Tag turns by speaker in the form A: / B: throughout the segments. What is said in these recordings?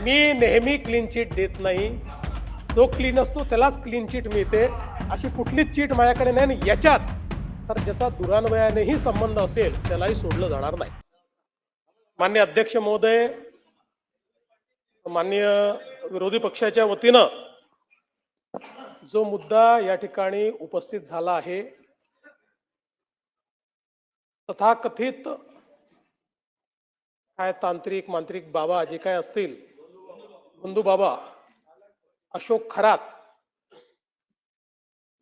A: मी नेहमी clean chit देत नाही. जो क्लीन असतो त्यालाच क्लीन चिट मिळते. अशी कुठलीच चिट माझ्याकडे नाही. आणि याच्यात तर ज्याचा दुरान्वयानेही संबंध असेल त्यालाही सोडलं जाणार नाही. माननीय अध्यक्ष महोदय, माननीय विरोधी पक्षाच्या वतीनं जो मुद्दा या ठिकाणी उपस्थित झाला आहे, तथाकथित काय तांत्रिक मांत्रिक बाबा जे काय असतील, बंधू बाबा अशोक खरात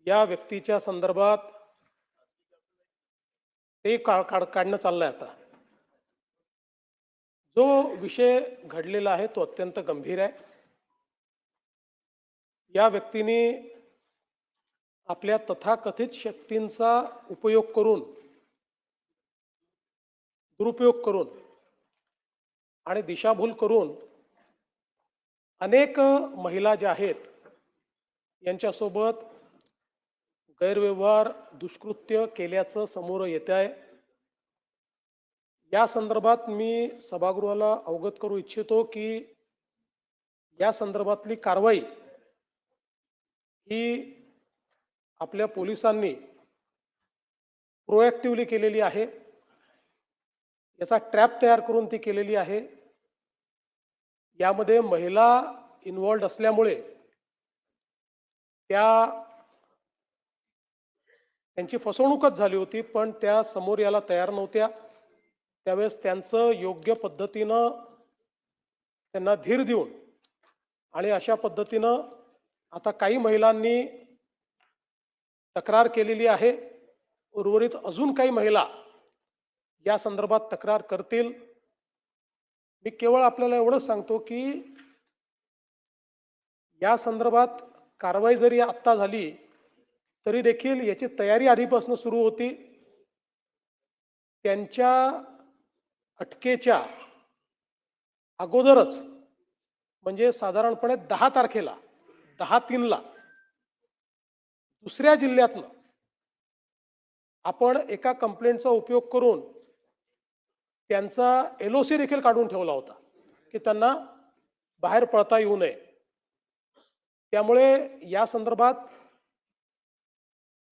A: या व्यक्तीच्या संदर्भात ते काढणं चाललंय. आता जो विषय घडलेला आहे तो अत्यंत गंभीर आहे. या व्यक्तीने आपल्या तथाकथित शक्तींचा उपयोग करून, दुरुपयोग करून आणि दिशाभूल करून अनेक महिला ज्या आहेत यांच्यासोबत गैरव्यवहार, दुष्कृत्य केल्याचं समोर येत आहे. या संदर्भात मी सभागृहाला अवगत करू इच्छितो की या संदर्भातली कारवाई ही आपल्या पोलिसांनी प्रोएक्टिव्हली केलेली आहे. याचा ट्रॅप तयार करून ती केलेली आहे. यामध्ये महिला इन्व्हॉल्ड असल्यामुळे त्यांची फसवणूकच झाली होती, पण त्या समोर याला तयार नव्हत्या. त्यावेळेस त्यांचं योग्य पद्धतीनं त्यांना धीर देऊन आणि अशा पद्धतीनं आता काही महिलांनी तक्रार केलेली आहे. उर्वरित अजून काही महिला या संदर्भात तक्रार करतील. मी केवळ आपल्याला एवढंच सांगतो की या संदर्भात कारवाई जरी आत्ता झाली तरी देखील याची तयारी आधीपासून सुरू होती. त्यांच्या अटकेच्या अगोदरच म्हणजे साधारणपणे 10 तारखेला 10/3ला दुसऱ्या जिल्ह्यातनं आपण एका कंप्लेंटचा उपयोग करून त्यांचा LOC देखील काढून ठेवला होता की त्यांना बाहेर पडता येऊ नये. त्यामुळे या संदर्भात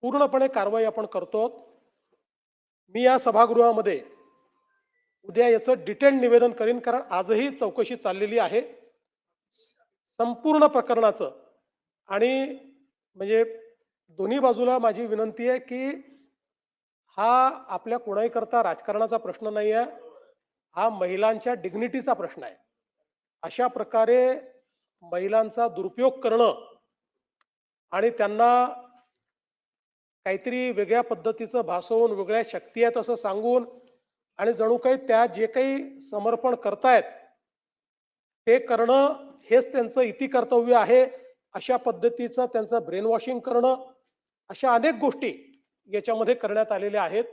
A: पूर्णपणे कारवाई आपण करतो. मी या सभागृहामध्ये उद्या याचं डिटेल निवेदन करीन, कारण आजही चौकशी चाललेली आहे संपूर्ण प्रकरणाचं. आणि म्हणजे दोन्ही बाजूला माझी विनंती आहे की हा आपल्या कोणाही करता राजकारणाचा प्रश्न नाही आहे, हा महिलांच्या डिग्निटीचा प्रश्न आहे. अशा प्रकारे महिलांचा दुरुपयोग करणं आणि त्यांना काहीतरी वेगळ्या पद्धतीचं भासवून, वेगळ्या शक्ती आहेत असं सांगून आणि जणू काही त्या जे काही समर्पण करतायत ते करणं हेच त्यांचं इति कर्तव्य आहे, अशा पद्धतीचं त्यांचं ब्रेन वॉशिंग करणं, अशा अनेक गोष्टी याच्यामध्ये करण्यात आलेल्या आहेत.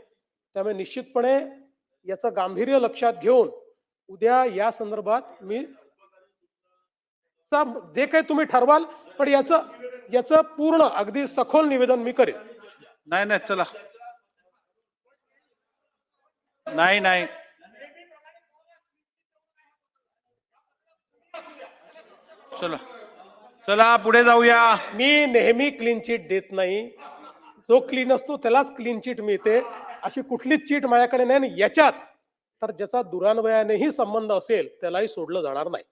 A: त्यामुळे निश्चितपणे याचं गांभीर्य लक्षात घेऊन उद्या या संदर्भात मी जे काही तुम्ही ठरवाल, पण याचं पूर्ण अगदी सखोल निवेदन मी करेन.
B: नाही चला, नाही चला चला पुढे जाऊया.
A: मी नेहमी क्लीन चिट देत नाही. जो क्लीन असतो त्यालाच क्लीन चिट मिळते. अशी कुठलीच चिट माझ्याकडे नाही. आणि याच्यात तर ज्याचा दुरान्वयानेही संबंध असेल त्यालाही सोडलं जाणार नाही.